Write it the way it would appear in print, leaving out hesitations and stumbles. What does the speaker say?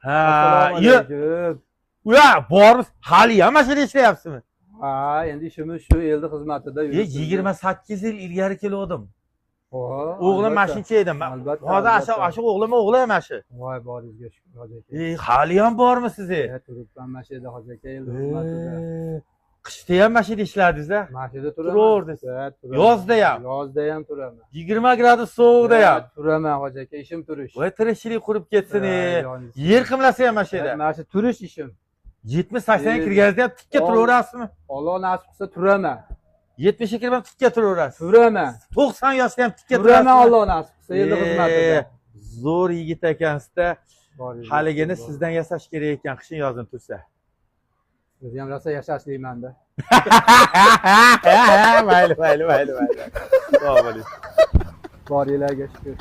Ha, Assalomu yo, alaykum. uya, bormiz. Hali ham mashina ishlayapsizmi? Ha, endi ishimiz shu eldi xizmatida yuribmiz. 28 yil ilgari kelgandim. O'g'lim Albatta. mashinchi edim. Albatta, Hozir albatta. shu o'g'lim mana shu. Voy boringizga shukr hoji aka. Hali ham bormi sizi? Turibman mashina hoji aka eldi xizmatida. Qishda ham mashina ishladingiz-a? Mashina turaman. Turardingiz. Turaman. Yozda ham. Yozda ham turaman. 20 gradus sovuqda ham. Turaman hoji aka, ishim turish. Voy tirikchilik qurib ketsin. joningiz. Yer qimlasa ham mashina. Mana shu turish ishim. 70-80 ga kirganingizda ham tikka turaverasizmi? Alloh nasib qilsa turaman. 70 ga kirib ham tikka turaverasiz. Turaman. 90 yoshda ham tikka Turaman turasiz. Alloh nasib qilsa eldi xizmatida. Zo'r yigit ekansiz-da. Boringizga Haligini shukr. sizdan yasash kerak ekan, qishin yozin tursa. Siz ham rosa yashashliymanda. Mayli. Sog' bo'ling. Boringlarga shukr.